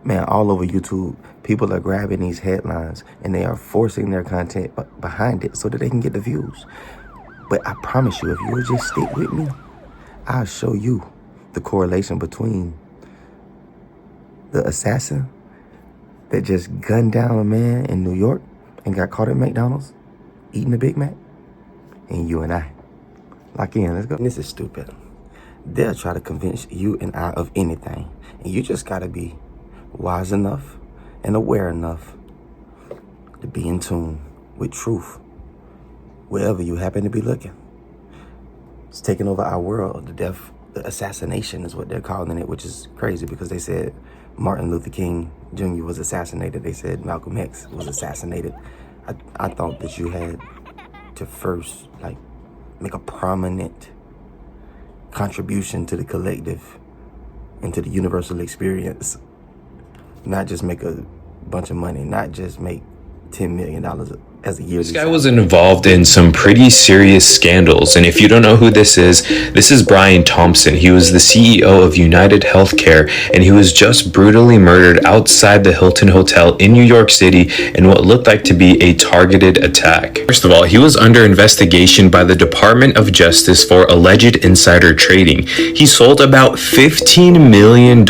Man, all over YouTube, people are grabbing these headlines and they are forcing their content behind it so that they can get the views. But I promise you, if you'll just stick with me, I'll show you the correlation between the assassin that just gunned down a man in New York and got caught at McDonald's eating a Big Mac, and you and I. Lock in, let's go. And this is stupid. They'll try to convince you and I of anything, and you just gotta be wise enough and aware enough to be in tune with truth wherever you happen to be looking. It's taking over our world. The assassination is what they're calling it, which is crazy because they said Martin Luther King Jr. was assassinated. They said Malcolm X was assassinated. I thought that you had to first make a prominent contribution to the collective and to the universal experience. Not just make a bunch of money, not just make $10 million as a year. This guy was involved in some pretty serious scandals, and if you don't know who this is Brian Thompson. He was the CEO of United Healthcare, and he was just brutally murdered outside the Hilton Hotel in New York City in what looked like to be a targeted attack. First of all, he was under investigation by the Department of Justice for alleged insider trading. He sold about $15 million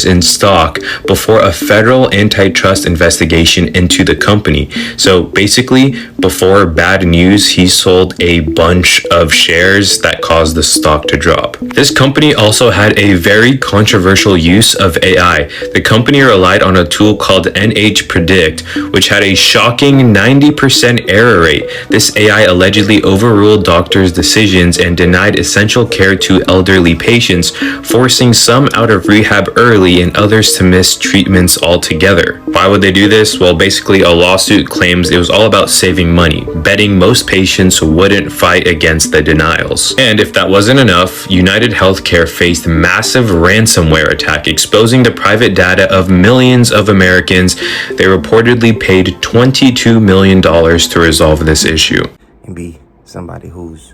in stock before a federal antitrust investigation into the company. So basically, before bad news, he sold a bunch of shares that caused the stock to drop. This company also had a very controversial use of AI. The company relied on a tool called NH Predict, which had a shocking 90% error rate. This AI allegedly overruled doctors' decisions and denied essential care to elderly patients, forcing some out of rehab early and others to miss treatments altogether. Why would they do this? Well, basically a lawsuit claims it was all about saving money, betting most patients wouldn't fight against the denials. And if that wasn't enough, United Healthcare faced massive ransomware attack, exposing the private data of millions of Americans. They reportedly paid $22 million to resolve this issue. And be somebody who's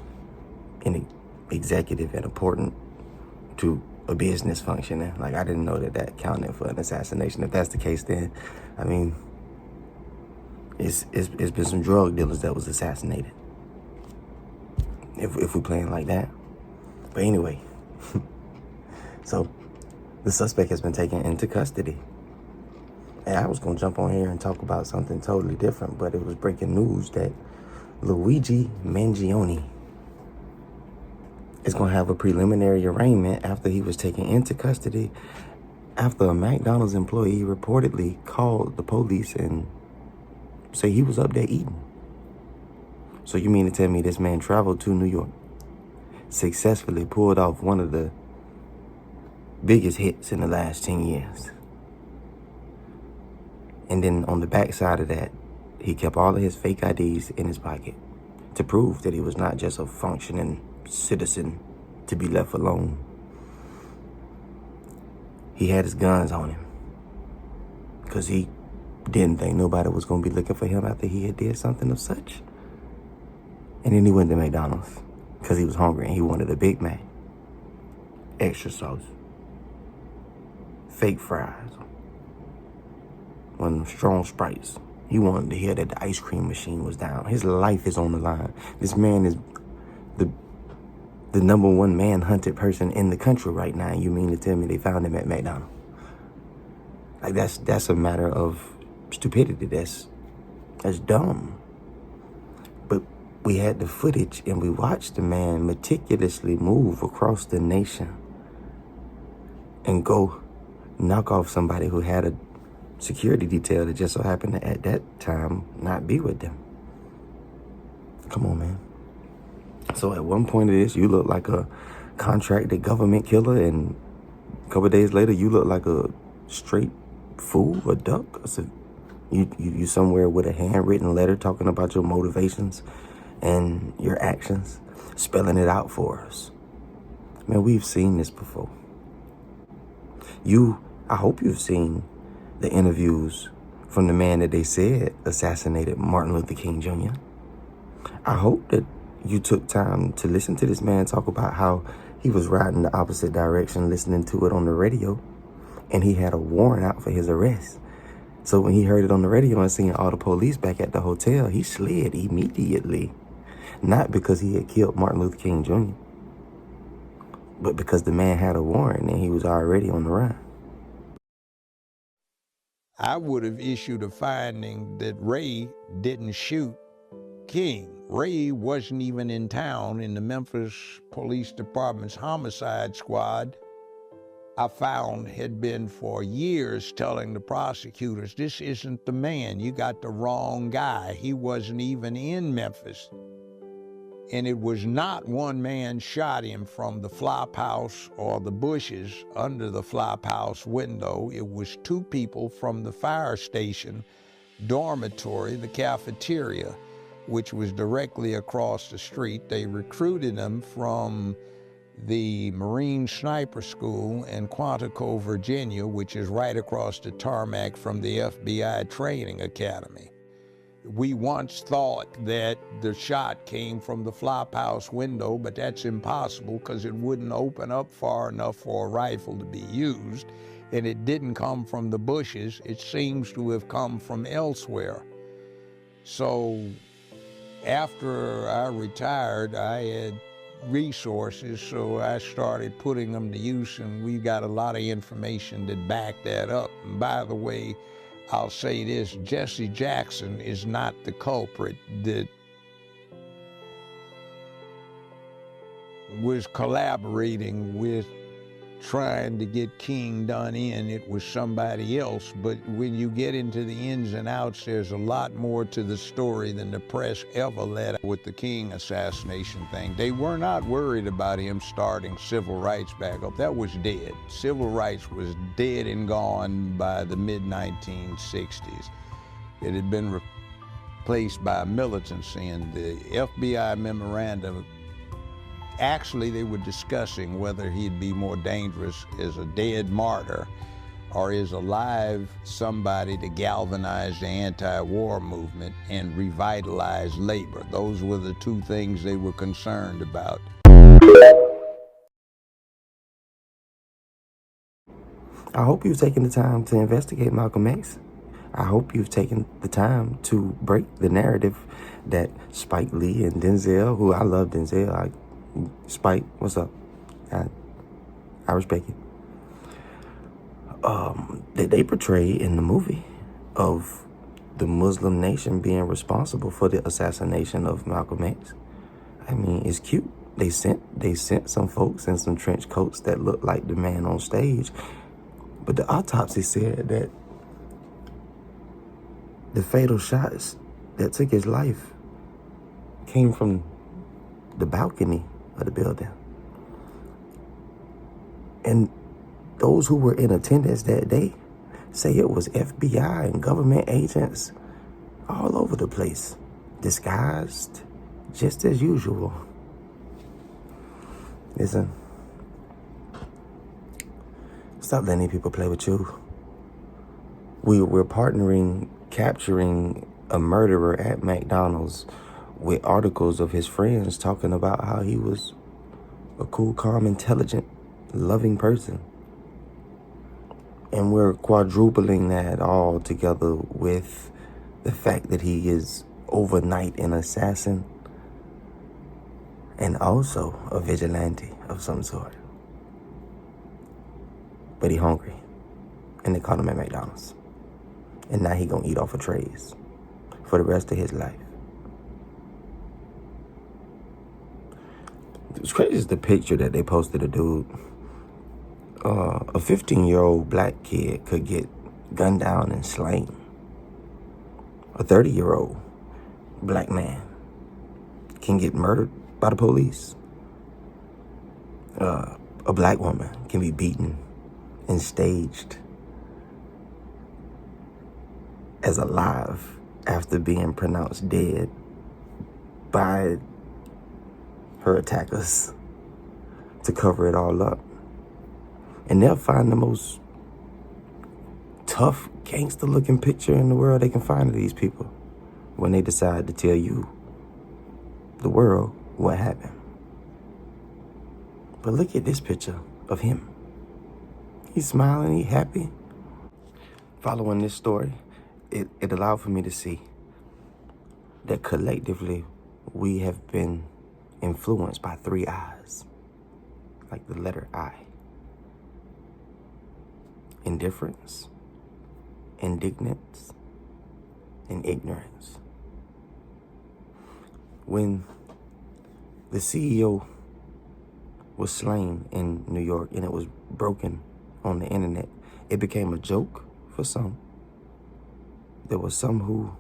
an executive and important to a business functioning. I didn't know that counted for an assassination. If that's the case, then, I mean, it's been some drug dealers that was assassinated. If we're playing like that. But anyway, so the suspect has been taken into custody. And I was going to jump on here and talk about something totally different, but it was breaking news that Luigi Mangione is going to have a preliminary arraignment after he was taken into custody after a McDonald's employee reportedly called the police and say he was up there eating. So you mean to tell me this man traveled to New York, successfully pulled off one of the biggest hits in the last 10 years. And then on the backside of that, he kept all of his fake IDs in his pocket to prove that he was not just a functioning citizen to be left alone. He had his guns on him because he didn't think nobody was going to be looking for him after he had did something of such. And then he went to McDonald's because he was hungry and he wanted a Big Mac, extra sauce, fake fries, one of them strong Sprites. He wanted to hear that the ice cream machine was down. His life is on the line. This man is the number one man-hunted person in the country right now. You mean to tell me they found him at McDonald's? That's a matter of stupidity. That's dumb. But we had the footage and we watched the man meticulously move across the nation and go knock off somebody who had a security detail that just so happened to at that time not be with them. Come on, man. So at one point of this, you look like a contracted government killer, and a couple of days later, you look like a straight fool, a duck. So you somewhere with a handwritten letter talking about your motivations and your actions, spelling it out for us. Man, we've seen this before. I hope you've seen the interviews from the man that they said assassinated Martin Luther King Jr. I hope that you took time to listen to this man talk about how he was riding the opposite direction, listening to it on the radio, and he had a warrant out for his arrest. So when he heard it on the radio and seen all the police back at the hotel, he slid immediately. Not because he had killed Martin Luther King Jr., but because the man had a warrant and he was already on the run. I would have issued a finding that Ray didn't shoot King. Ray wasn't even in town, in the Memphis Police Department's homicide squad. I found had been for years telling the prosecutors, this isn't the man, you got the wrong guy. He wasn't even in Memphis. And it was not one man shot him from the flop house or the bushes under the flop house window. It was two people from the fire station dormitory, the cafeteria, which was directly across the street. They recruited him from the Marine Sniper School in Quantico, Virginia, which is right across the tarmac from the FBI Training Academy. We once thought that the shot came from the flop house window, but that's impossible because it wouldn't open up far enough for a rifle to be used, and it didn't come from the bushes. It seems to have come from elsewhere. So after I retired, I had resources, so I started putting them to use, and we got a lot of information that backed that up. And by the way, I'll say this, Jesse Jackson is not the culprit that was collaborating with trying to get King done in. It was somebody else. But when you get into the ins and outs, there's a lot more to the story than the press ever let out with the King assassination thing. They were not worried about him starting civil rights back up. That was dead. Civil rights was dead and gone by the mid-1960s. It had been replaced by militancy, and the FBI memorandum, actually, they were discussing whether he'd be more dangerous as a dead martyr or as a live somebody to galvanize the anti-war movement and revitalize labor. Those were the two things they were concerned about. I hope you've taken the time to investigate Malcolm X. I hope you've taken the time to break the narrative that Spike Lee and Denzel, who I love Denzel, Spike, what's up? I respect you. That they portray in the movie of the Muslim nation being responsible for the assassination of Malcolm X. I mean, it's cute. They sent some folks in some trench coats that looked like the man on stage, but the autopsy said that the fatal shots that took his life came from the balcony of the building. And those who were in attendance that day say it was FBI and government agents all over the place, disguised just as usual. Listen, stop letting people play with you. We're partnering, capturing a murderer at McDonald's with articles of his friends talking about how he was a cool, calm, intelligent, loving person. And we're quadrupling that all together with the fact that he is overnight an assassin and also a vigilante of some sort. But he hungry, and they caught him at McDonald's. And now he gonna eat off of trays for the rest of his life. It's crazy is the picture that they posted a dude. A 15-year-old black kid could get gunned down and slain. A 30-year-old black man can get murdered by the police. A black woman can be beaten and staged as alive after being pronounced dead by her attackers to cover it all up. And they'll find the most tough, gangster-looking picture in the world they can find of these people when they decide to tell you, the world, what happened. But look at this picture of him. He's smiling, he's happy. Following this story, it allowed for me to see that collectively we have been influenced by three I's, like the letter I. Indifference, indignance, and ignorance. When the CEO was slain in New York and it was broken on the internet, it became a joke for some. There was some who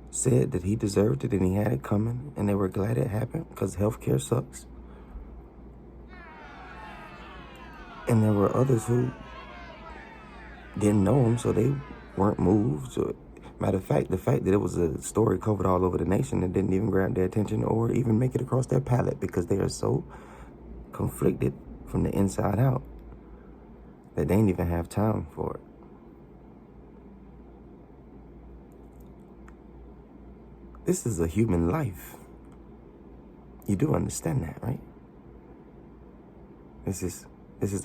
said that he deserved it and he had it coming, and they were glad it happened because healthcare sucks. And there were others who didn't know him, so they weren't moved. So, matter of fact, the fact that it was a story covered all over the nation that didn't even grab their attention or even make it across their palate because they are so conflicted from the inside out that they didn't even have time for it. This is a human life. You do understand that, right? This is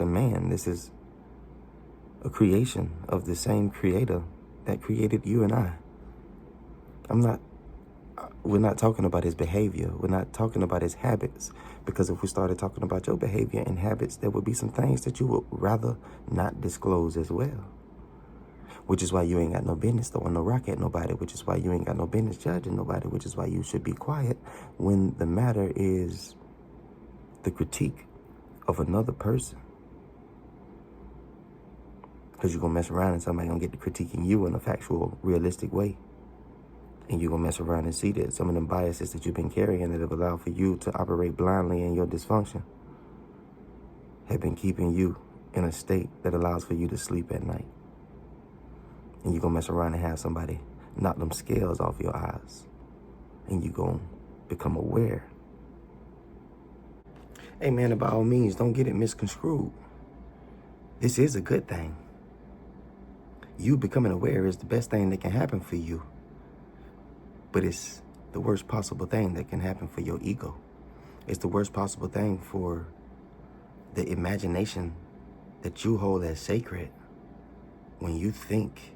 a man. This is a creation of the same creator that created you and I. We're not talking about his behavior. We're not talking about his habits. Because if we started talking about your behavior and habits, there would be some things that you would rather not disclose as well. Which is why you ain't got no business throwing no rock at nobody. Which is why you ain't got no business judging nobody. Which is why you should be quiet when the matter is the critique of another person. Because you're going to mess around and somebody going to get to critiquing you in a factual, realistic way. And you're going to mess around and see that some of them biases that you've been carrying that have allowed for you to operate blindly in your dysfunction have been keeping you in a state that allows for you to sleep at night. And you're going to mess around and have somebody knock them scales off your eyes. And you're going to become aware. Hey man, by all means, don't get it misconstrued. This is a good thing. You becoming aware is the best thing that can happen for you. But it's the worst possible thing that can happen for your ego. It's the worst possible thing for the imagination that you hold as sacred when you think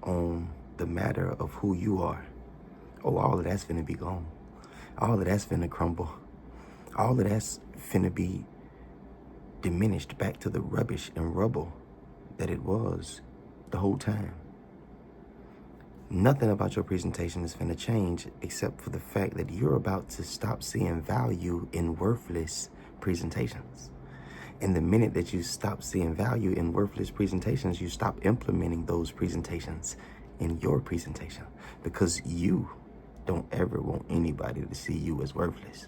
on the matter of who you are. Oh, all of that's finna be gone. All of that's finna crumble. All of that's finna be diminished back to the rubbish and rubble that it was the whole time. Nothing about your presentation is finna change except for the fact that you're about to stop seeing value in worthless presentations. And the minute that you stop seeing value in worthless presentations, you stop implementing those presentations in your presentation because you don't ever want anybody to see you as worthless.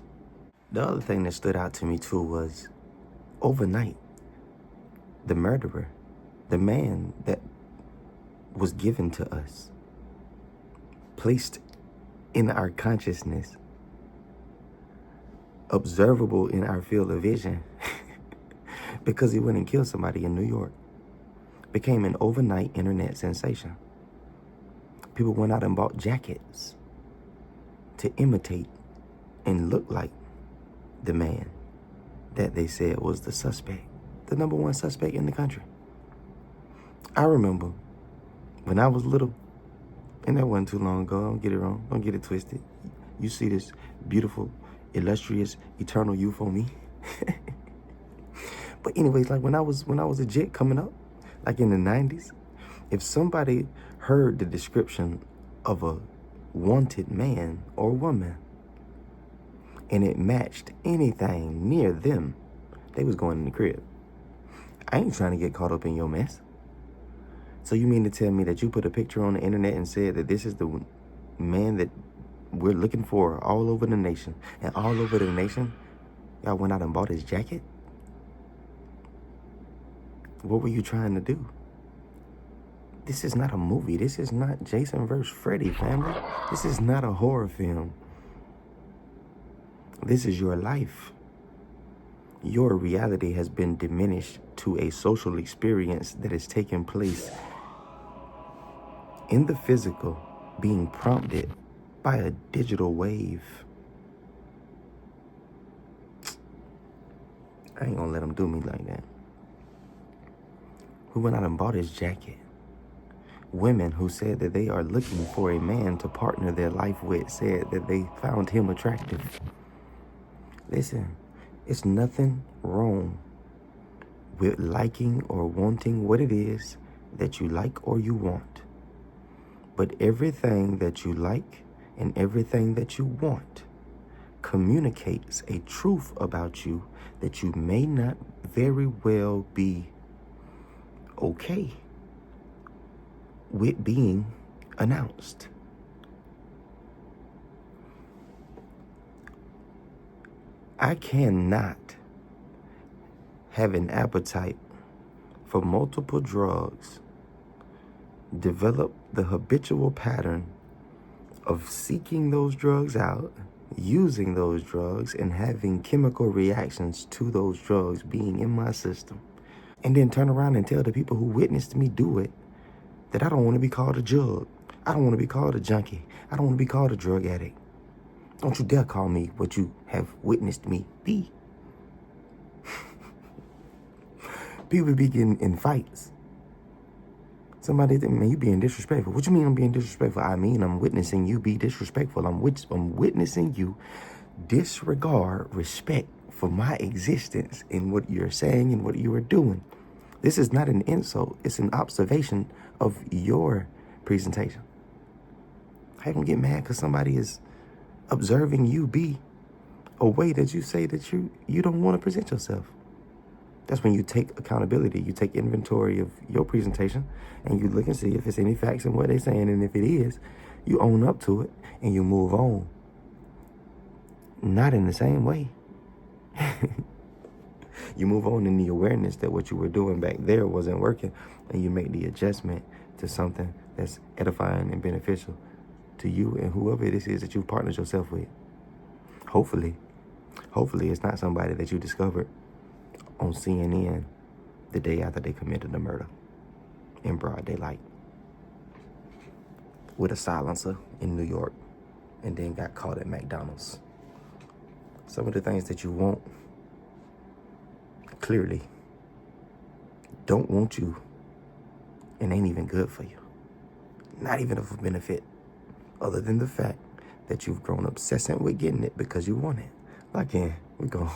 The other thing that stood out to me too was overnight, the murderer, the man that was given to us, placed in our consciousness, observable in our field of vision, because he went and killed somebody in New York, became an overnight internet sensation. People went out and bought jackets to imitate and look like the man that they said was the suspect, the number one suspect in the country. I remember when I was little, and that wasn't too long ago, don't get it wrong, don't get it twisted. You see this beautiful, illustrious, eternal youth on me. But anyways, like when I was a jit coming up, like in the 90s, if somebody heard the description of a wanted man or woman and it matched anything near them, they was going in the crib. I ain't trying to get caught up in your mess. So you mean to tell me that you put a picture on the internet and said that this is the man that we're looking for all over the nation, and all over the nation, y'all went out and bought his jacket? What were you trying to do? This is not a movie. This is not Jason vs. Freddy, family. This is not a horror film. This is your life. Your reality has been diminished to a social experience that is taking place in the physical, being prompted by a digital wave. I ain't gonna let them do me like that. who went out and bought his jacket. Women who said that they are looking for a man to partner their life with said that they found him attractive. Listen, it's nothing wrong with liking or wanting what it is that you like or you want. But everything that you like and everything that you want communicates a truth about you that you may not very well be okay with being announced. I cannot have an appetite for multiple drugs, develop the habitual pattern of seeking those drugs out, using those drugs, and having chemical reactions to those drugs being in my system, and then turn around and tell the people who witnessed me do it that I don't want to be called a jug. I don't want to be called a junkie. I don't want to be called a drug addict. Don't you dare call me what you have witnessed me be. People be getting in fights. Somebody think, man, you being disrespectful. What you mean I'm being disrespectful? I mean I'm witnessing you be disrespectful. I'm witnessing you disregard respect for my existence in what you're saying and what you are doing. This is not an insult. It's an observation of your presentation. How you gonna get mad because somebody is observing you be a way that you say that you don't want to present yourself? That's when you take accountability. You take inventory of your presentation and you look and see if there's any facts in what they're saying. And if it is, you own up to it and you move on. Not in the same way. You move on in the awareness that what you were doing back there wasn't working, and you make the adjustment to something that's edifying and beneficial to you and whoever it is that you've partnered yourself with. Hopefully it's not somebody that you discovered on CNN the day after they committed the murder in broad daylight with a silencer in New York and then got caught at McDonald's. Some of the things that you want clearly don't want you and ain't even good for you. Not even of a benefit, other than the fact that you've grown obsessing with getting it because you want it. Again, we go.